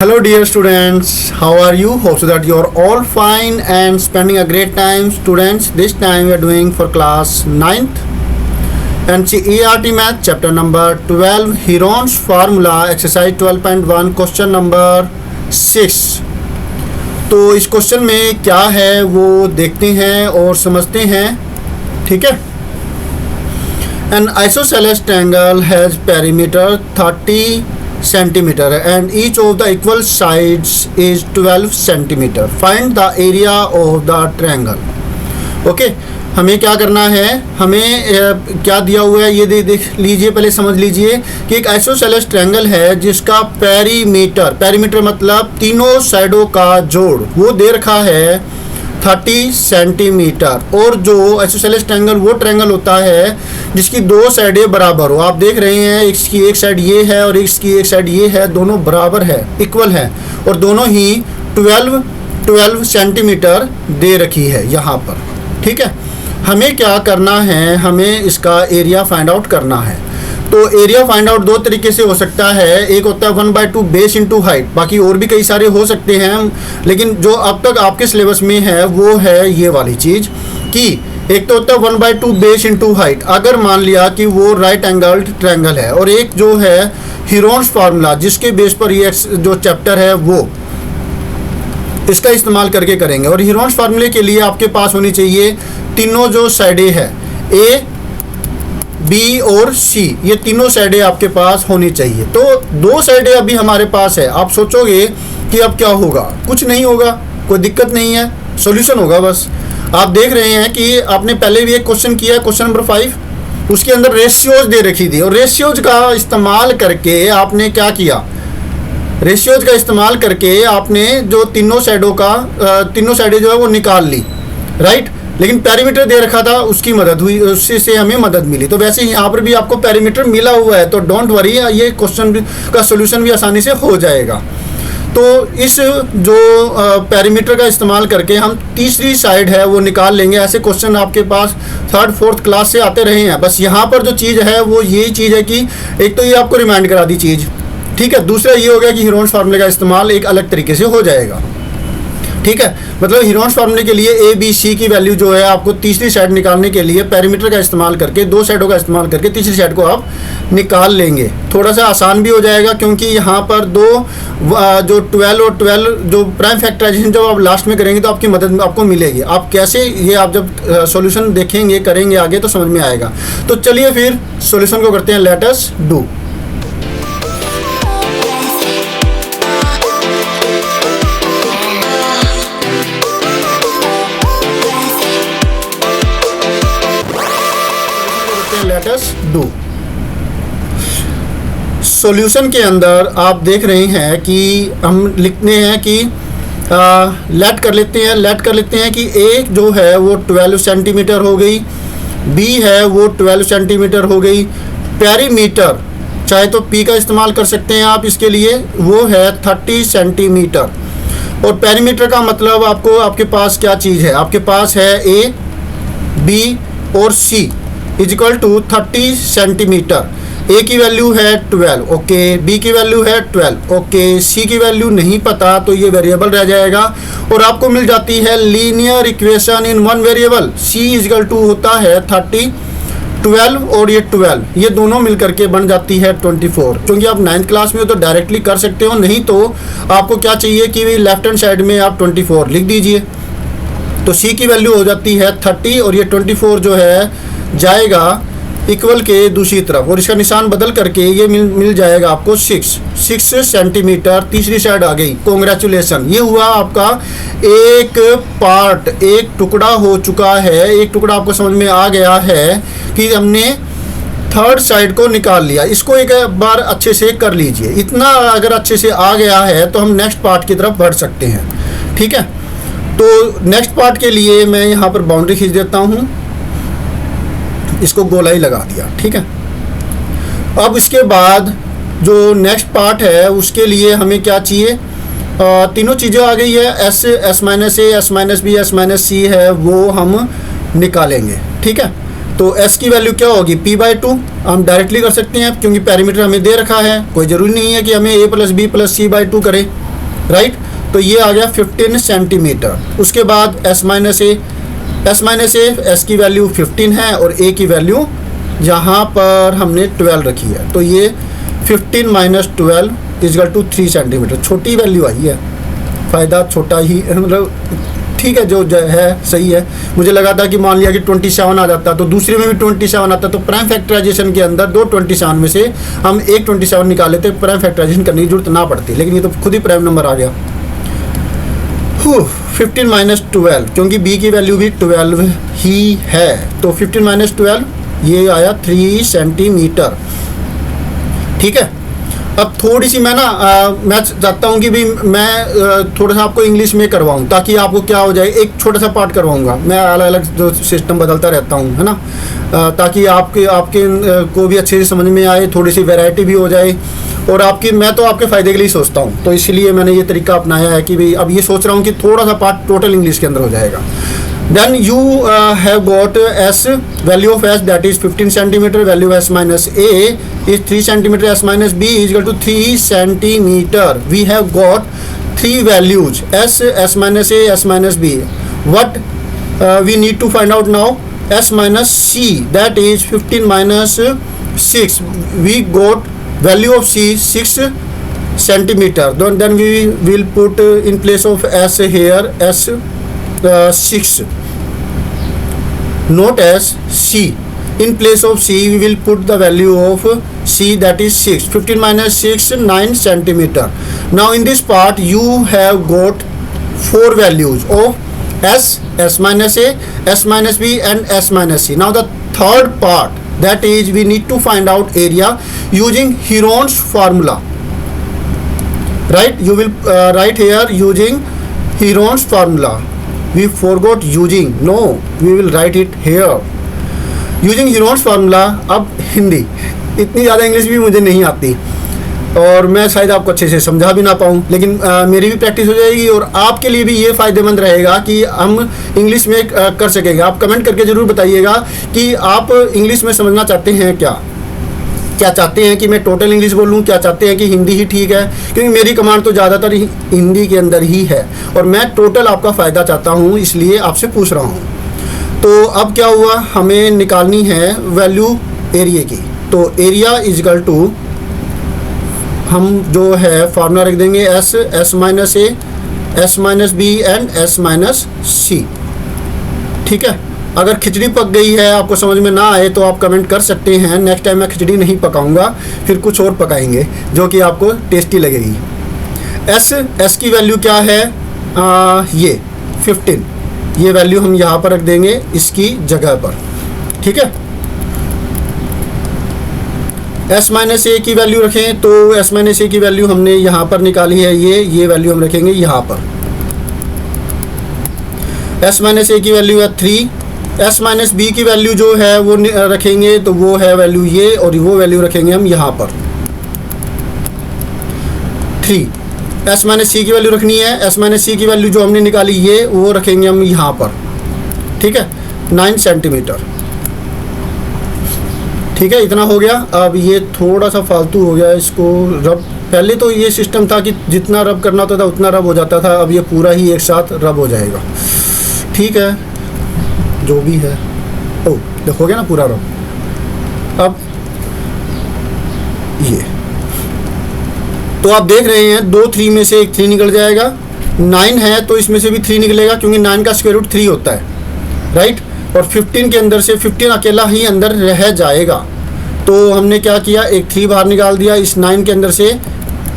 Hello dear students, how are you? Hope so that you are all fine and spending a great time. Students, this time we are doing for class 9th NCERT Math chapter number 12 Heron's formula exercise 12.1 question number 6. तो इस question में क्या है वो देखते हैं और समझते हैं, ठीक है. An isosceles triangle has perimeter 30 centimeter and each of the equal sides is 12 centimeter. Find the area of the triangle. Okay, हमें क्या करना है, हमें क्या दिया हुआ है ये देख लीजिए, पहले समझ लीजिए कि एक आइसोसेलेस ट्रायंगल है जिसका पेरीमीटर मतलब तीनों साइडों का जोड़ वो दे रखा है 30 सेंटीमीटर. और जो आइसोसेलेस ट्रायंगल वो ट्रायंगल होता है जिसकी दो साइडें बराबर हो. आप देख रहे हैं इसकी एक साइड ये है और इसकी एक साइड ये है, दोनों बराबर है, इक्वल है और दोनों ही 12 सेंटीमीटर दे रखी है यहाँ पर, ठीक है. हमें क्या करना है, हमें इसका एरिया फाइंड आउट करना है. तो एरिया फाइंड आउट दो तरीके से हो सकता है. एक होता है 1/2 बेस इंटू हाइट, बाकी और भी कई सारे हो सकते हैं, लेकिन जो अब तक आपके सिलेबस में है वो है ये वाली चीज़ कि एक तो होता है 1/2 बेस इंटू हाइट. अगर मान लिया कि वो राइट एंगल्ड ट्रायंगल है, और एक जो है हीरोन्स फार्मूला जिसके बेस पर ये जो चैप्टर है वो इसका इस्तेमाल करके करेंगे. और हीरोन्स फार्मूले के लिए आपके पास होनी चाहिए तीनों जो साइडें हैं ए बी और सी, ये तीनों साइडें आपके पास होनी चाहिए. तो दो साइडें अभी हमारे पास है. आप सोचोगे कि अब क्या होगा, कुछ नहीं होगा, कोई दिक्कत नहीं है, सॉल्यूशन होगा बस. आप देख रहे हैं कि आपने पहले भी एक क्वेश्चन किया है, क्वेश्चन नंबर 5, उसके अंदर रेशियोज दे रखी थी और रेशियोज का इस्तेमाल करके आपने क्या किया, रेशियोज का इस्तेमाल करके आपने जो तीनों साइडें जो है वो निकाल ली, राइट. लेकिन पेरीमीटर दे रखा था, उसकी मदद हुई, उससे से हमें मदद मिली. तो वैसे ही यहाँ पर भी आपको पेरीमीटर मिला हुआ है, तो डोंट वरी, ये क्वेश्चन का सोल्यूशन भी आसानी से हो जाएगा. तो इस जो पेरीमीटर का इस्तेमाल करके हम तीसरी साइड है वो निकाल लेंगे. ऐसे क्वेश्चन आपके पास 3rd 4th क्लास से आते रहे हैं. बस यहाँ पर जो चीज़ है वो यही चीज़ है कि एक तो ये आपको रिमाइंड करा दी चीज़, ठीक है. दूसरा ये हो गया कि हीरोन्स फार्मूले का इस्तेमाल एक अलग तरीके से हो जाएगा, ठीक है. मतलब हीरोन्स फार्मूले के लिए ए बी सी की वैल्यू जो है आपको तीसरी साइड निकालने के लिए पेरीमीटर का इस्तेमाल करके, दो साइडों का इस्तेमाल करके तीसरी साइड को आप निकाल लेंगे. थोड़ा सा आसान भी हो जाएगा क्योंकि यहाँ पर दो जो 12 और 12 जो प्राइम फैक्टराइजेशन जब आप लास्ट में करेंगे तो आपकी मदद आपको मिलेगी. आप कैसे, ये आप जब सॉल्यूशन देखेंगे करेंगे आगे तो समझ में आएगा. तो चलिए फिर सॉल्यूशन को करते हैं. Let us do. Let us do. Solution के अंदर आप देख रहे हैं कि हम लिखते हैं कि लेट कर लेते हैं कि ए जो है वो 12 सेंटीमीटर हो गई, बी है वो 12 सेंटीमीटर हो गई. पेरीमीटर चाहे तो पी का इस्तेमाल कर सकते हैं आप इसके लिए, वो है 30 सेंटीमीटर. और पेरीमीटर का मतलब आपके पास क्या चीज़ है, आपके पास है ए बी और सी इज इक्वल टू 30 सेंटीमीटर. ए की वैल्यू है 12, ओके, बी की वैल्यू है 12, ओके, सी की वैल्यू नहीं पता तो ये वेरिएबल रह जाएगा. और आपको मिल जाती है linear equation in one variable. C is equal to होता है 30, 12 और ये 12, ये दोनों मिल करके बन जाती है 24. क्योंकि आप 9th क्लास में हो तो डायरेक्टली कर सकते हो, नहीं तो आपको क्या चाहिए कि लेफ्ट हैंड साइड में आप 24 लिख दीजिए. तो सी की वैल्यू हो जाती है 30 और ये 24 जो है जाएगा इक्वल के दूसरी तरफ, और इसका निशान बदल करके ये मिल जाएगा आपको 6 सेंटीमीटर. तीसरी साइड आ गई. कॉन्ग्रेचुलेसन, ये हुआ आपका एक पार्ट, एक टुकड़ा हो चुका है. एक टुकड़ा आपको समझ में आ गया है कि हमने 3rd साइड को निकाल लिया. इसको एक बार अच्छे से कर लीजिए. इतना अगर अच्छे से आ गया है तो हम नेक्स्ट पार्ट की तरफ बढ़ सकते हैं, ठीक है. तो नेक्स्ट पार्ट के लिए मैं यहाँ पर बाउंड्री खींच देता हूँ, इसको गोलाई लगा दिया, ठीक है. अब इसके बाद जो नेक्स्ट पार्ट है उसके लिए हमें क्या चाहिए, तीनों चीज़ें आ गई है. S minus A, S minus B, S minus C है वो हम निकालेंगे, ठीक है. तो एस की वैल्यू क्या होगी, p/2. हम डायरेक्टली कर सकते हैं क्योंकि पैरामीटर हमें दे रखा है, कोई ज़रूरी नहीं है कि हमें a + b + c/2 करें. राइट। तो ये आ गया 15 सेंटीमीटर। उसके बाद एस माइनस ए, एस की वैल्यू 15 है और ए की वैल्यू यहाँ पर हमने 12 रखी है, तो ये 15 माइनस 12 इजकल टू 3 सेंटीमीटर। छोटी वैल्यू आई है, फ़ायदा छोटा ही, मतलब ठीक है, जो है सही है। मुझे लगा था कि मान लिया कि 27 आ जाता तो दूसरे में भी 27 आता, तो प्राइम फैक्टराइजेशन के अंदर दो 27 में से हम एक 27 निकाल लेते, प्राइम फैक्टराइजेशन करने की जरूरत ना पड़ती, लेकिन ये तो खुद ही प्राइम नंबर आ गया। 15 माइनस 12, क्योंकि b की वैल्यू भी 12 ही है, तो 15 माइनस 12 ये आया 3 सेंटीमीटर। ठीक है। अब थोड़ी सी मैं मैं चाहता हूँ कि भी मैं थोड़ा सा आपको इंग्लिश में करवाऊँ, ताकि आपको क्या हो जाए, एक छोटा सा पार्ट करवाऊँगा मैं, अलग अलग जो सिस्टम बदलता रहता हूँ, है ना, ताकि आपके को भी अच्छे से समझ में आए, थोड़ी सी वैरायटी भी हो जाए, और मैं तो आपके फ़ायदे के लिए सोचता हूँ, तो इसलिए मैंने ये तरीका अपनाया है कि भाई अब ये सोच रहा हूँ कि थोड़ा सा पार्ट टोटल इंग्लिश के अंदर हो जाएगा। Then you have got S, value of S that is 15 centimeter, value of S minus A is 3 centimeter, S minus B is equal to 3 centimeter. We have got three values, S, S minus A, S minus B. What we need to find out now? S minus C, that is 15 minus 6. We got value of C 6 centimeter. Then we will put in place of S here S 6, not as C. In place of C we will put the value of C, that is 6. 15 minus 6, 9 centimeter. Now in this part you have got 4 values of S, S minus A, S minus B and S minus C. Now the third part, that is we need to find out area using Heron's formula. Right, you will write here using Heron's formula. We forgot using, no, we will write it here using Heron's formula. अब हिंदी, इतनी ज़्यादा English भी मुझे नहीं आती और मैं शायद आपको अच्छे से समझा भी ना पाऊँ, लेकिन मेरी भी प्रैक्टिस हो जाएगी और आपके लिए भी ये फ़ायदेमंद रहेगा कि हम इंग्लिश में कर सकेंगे। आप कमेंट करके ज़रूर बताइएगा कि आप इंग्लिश में समझना चाहते हैं क्या चाहते हैं कि मैं टोटल इंग्लिश बोलूं, क्या चाहते हैं कि हिंदी ही ठीक है, क्योंकि मेरी कमांड तो ज़्यादातर हिंदी के अंदर ही है और मैं टोटल आपका फ़ायदा चाहता हूं, इसलिए आपसे पूछ रहा हूं। तो अब क्या हुआ, हमें निकालनी है वैल्यू एरिया की। तो एरिया इजकल टू, हम जो है फार्मूला रख देंगे S, S minus A, S minus B and S minus C. ठीक है। अगर खिचड़ी पक गई है, आपको समझ में ना आए तो आप कमेंट कर सकते हैं, नेक्स्ट टाइम मैं खिचड़ी नहीं पकाऊंगा, फिर कुछ और पकाएंगे जो कि आपको टेस्टी लगेगी। एस की वैल्यू क्या है, ये 15, ये वैल्यू हम यहाँ पर रख देंगे इसकी जगह पर। ठीक है। एस माइनस ए की वैल्यू रखें, तो एस माइनस ए की वैल्यू हमने यहाँ पर निकाली है, ये वैल्यू हम रखेंगे यहाँ पर। एस माइनस ए की वैल्यू है 3, एस माइनस बी की वैल्यू जो है वो रखेंगे, तो वो है वैल्यू ये, और वो वैल्यू रखेंगे हम यहाँ पर 3। एस माइनस सी की वैल्यू रखनी है, एस माइनस सी की वैल्यू जो हमने निकाली ये, वो रखेंगे हम यहाँ पर। ठीक है, 9 सेंटीमीटर। ठीक है, इतना हो गया। अब ये थोड़ा सा फालतू हो गया, इसको रब, पहले तो ये सिस्टम था कि जितना रब करना होता था उतना रब हो जाता था, अब ये पूरा ही एक साथ रब हो जाएगा। ठीक है, जो भी है। ओ देखो गया ना पूरा रब। अब ये तो आप देख रहे हैं 2 3 में से एक 3 निकल जाएगा, 9 है तो इसमें से भी 3 निकलेगा, क्योंकि 9 का स्क्वायर रूट 3 होता है, राइट। और 15 के अंदर से 15 अकेला ही अंदर रह जाएगा, तो हमने क्या किया, एक 3 बाहर निकाल दिया। इस 9 के अंदर से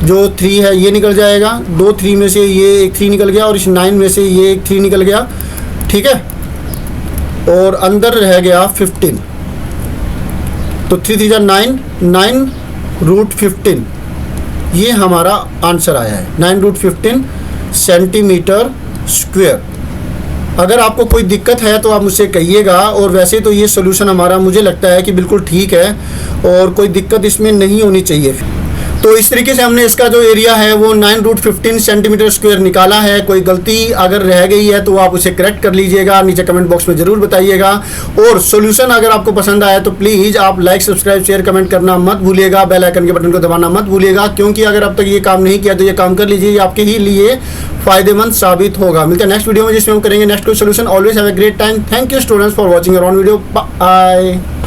जो 3 है ये निकल जाएगा, 2 3 में से ये एक 3 निकल गया, और इस 9 में से ये एक 3 निकल गया। ठीक है, और अंदर रह गया 15, तो 3 3 जा 9, 9 रूट 15, ये हमारा आंसर आया है, 9 रूट 15 सेंटीमीटर स्क्वायर। अगर आपको कोई दिक्कत है तो आप मुझसे कहिएगा, और वैसे तो ये सोल्यूशन हमारा मुझे लगता है कि बिल्कुल ठीक है और कोई दिक्कत इसमें नहीं होनी चाहिए। तो इस तरीके से हमने इसका जो एरिया है वो 9√15 सेंटीमीटर स्क्वायर निकाला है। कोई गलती अगर रह गई है तो आप उसे करेक्ट कर लीजिएगा, नीचे कमेंट बॉक्स में ज़रूर बताइएगा। और सॉल्यूशन अगर आपको पसंद आया तो प्लीज़ आप लाइक, सब्सक्राइब, शेयर, कमेंट करना मत भूलिएगा। बेल आइकन के बटन को दबाना मत भूलिएगा, क्योंकि अगर अब तक ये काम नहीं किया तो ये काम कर लीजिए, ये आपके ही लिए फ़ायदेमंद साबित होगा। मिलते हैं नेक्स्ट वीडियो में जिसमें हम करेंगे नेक्स्ट कोई solution. Always have a great time. Thank you students for watching your on video. Bye.